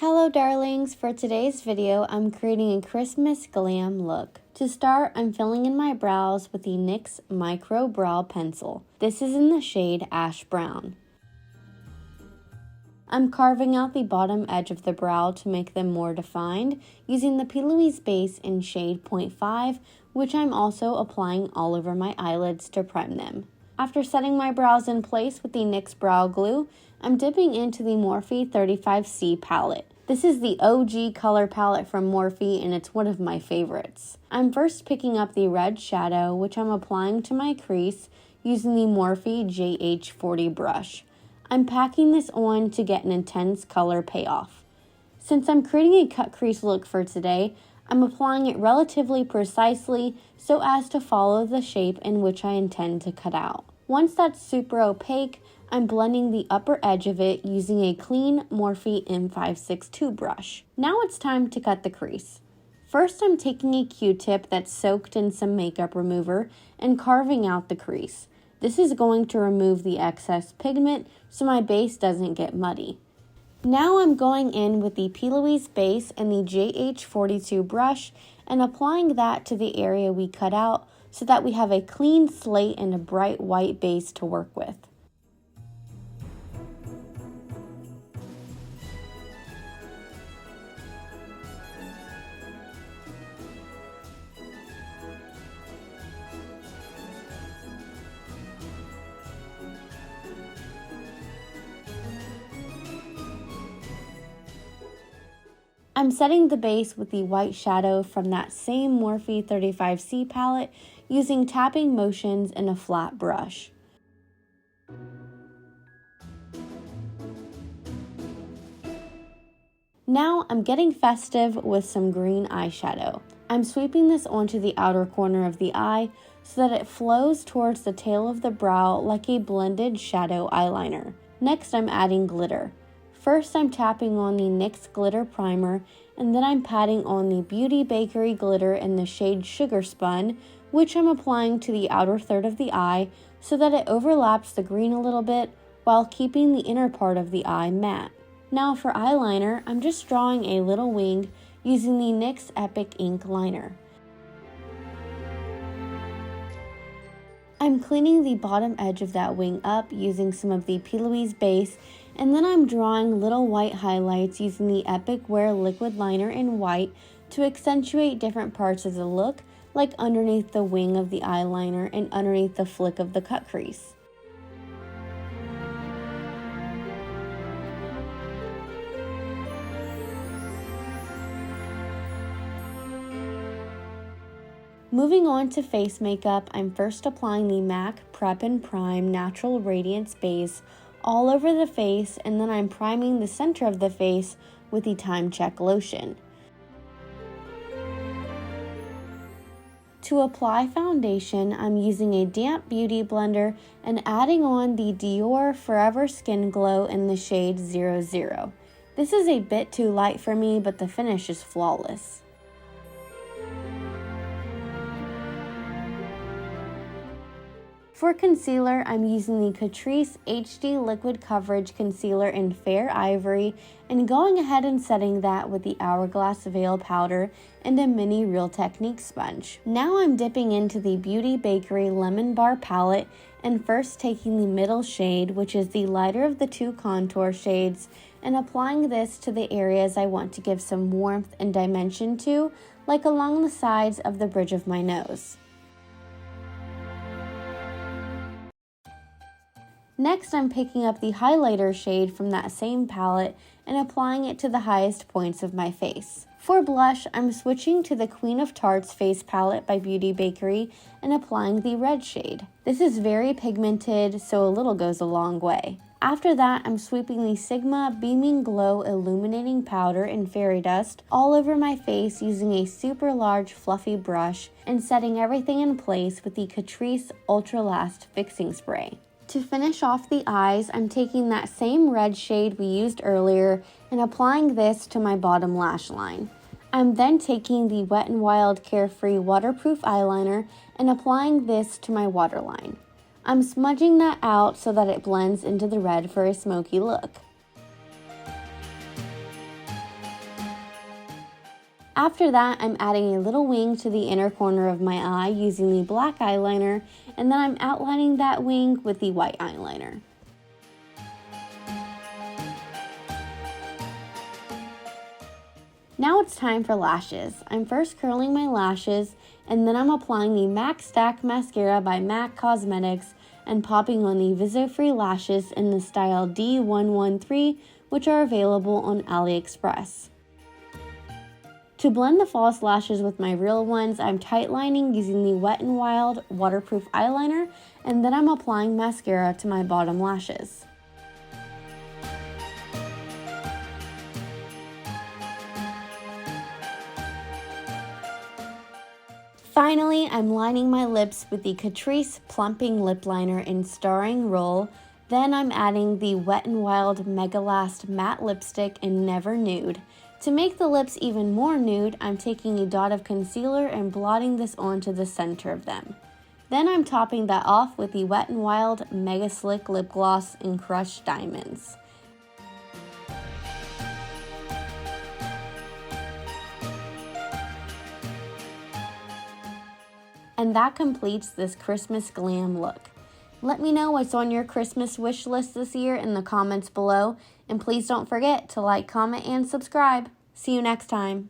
Hello darlings, for today's video I'm creating a Christmas glam look. To start, I'm filling in my brows with the NYX Micro Brow Pencil. This is in the shade Ash Brown. I'm carving out the bottom edge of the brow to make them more defined using the Plouise base in shade 0.5, which I'm also applying all over my eyelids to prime them. After setting my brows in place with the NYX Brow Glue, I'm dipping into the Morphe 35C palette. This is the OG color palette from Morphe and it's one of my favorites. I'm first picking up the red shadow, which I'm applying to my crease using the Morphe JH40 brush. I'm packing this on to get an intense color payoff. Since I'm creating a cut crease look for today, I'm applying it relatively precisely so as to follow the shape in which I intend to cut out. Once that's super opaque, I'm blending the upper edge of it using a clean Morphe M562 brush. Now it's time to cut the crease. First, I'm taking a Q-tip that's soaked in some makeup remover and carving out the crease. This is going to remove the excess pigment so my base doesn't get muddy. Now I'm going in with the Plouise base and the JH42 brush and applying that to the area we cut out so that we have a clean slate and a bright white base to work with. I'm setting the base with the white shadow from that same Morphe 35C palette using tapping motions in a flat brush. Now I'm getting festive with some green eyeshadow. I'm sweeping this onto the outer corner of the eye so that it flows towards the tail of the brow like a blended shadow eyeliner. Next, I'm adding glitter. First, I'm tapping on the NYX Glitter Primer, and then I'm patting on the Beauty Bakerie glitter in the shade Sugar Spun, which I'm applying to the outer third of the eye so that it overlaps the green a little bit while keeping the inner part of the eye matte. Now for eyeliner, I'm just drawing a little wing using the NYX Epic Ink Liner. I'm cleaning the bottom edge of that wing up using some of the Plouise base, and then I'm drawing little white highlights using the Epic Wear Liquid Liner in white to accentuate different parts of the look, like underneath the wing of the eyeliner and underneath the flick of the cut crease. Moving on to face makeup, I'm first applying the MAC Prep and Prime Natural Radiance base all over the face, and then I'm priming the center of the face with the Timecheck lotion. To apply foundation, I'm using a damp beauty blender and adding on the Dior Forever Skin Glow in the shade 00. This is a bit too light for me, but the finish is flawless. For concealer, I'm using the Catrice HD Liquid Coverage Concealer in Fair Ivory and going ahead and setting that with the Hourglass Veil Powder and a mini Real Technique sponge. Now I'm dipping into the Beauty Bakerie Lemon Bar palette and first taking the middle shade, which is the lighter of the two contour shades, and applying this to the areas I want to give some warmth and dimension to, like along the sides of the bridge of my nose. Next, I'm picking up the highlighter shade from that same palette and applying it to the highest points of my face. For blush, I'm switching to the Queen of Tarts face palette by Beauty Bakerie and applying the red shade. This is very pigmented, so a little goes a long way. After that, I'm sweeping the Sigma Beaming Glow Illuminating Powder in Fairy Dust all over my face using a super large fluffy brush and setting everything in place with the Catrice Ultra Last Fixing Spray. To finish off the eyes, I'm taking that same red shade we used earlier and applying this to my bottom lash line. I'm then taking the Wet n Wild Carefree Waterproof Eyeliner and applying this to my waterline. I'm smudging that out so that it blends into the red for a smoky look. After that, I'm adding a little wing to the inner corner of my eye using the black eyeliner, and then I'm outlining that wing with the white eyeliner. Now it's time for lashes. I'm first curling my lashes, and then I'm applying the MAC Stack Mascara by MAC Cosmetics and popping on the Visofree lashes in the style D113, which are available on AliExpress. To blend the false lashes with my real ones, I'm tightlining using the Wet n Wild waterproof eyeliner, and then I'm applying mascara to my bottom lashes. Finally, I'm lining my lips with the Catrice plumping lip liner in Starring Roll. Then I'm adding the Wet n Wild MegaLast matte lipstick in Never Nude. To make the lips even more nude, I'm taking a dot of concealer and blotting this onto the center of them. Then I'm topping that off with the Wet n Wild megaslick lip gloss in Crushed Diamonds. And that completes this Christmas glam look. Let me know what's on your Christmas wish list this year in the comments below, and please don't forget to like, comment, and subscribe. See you next time.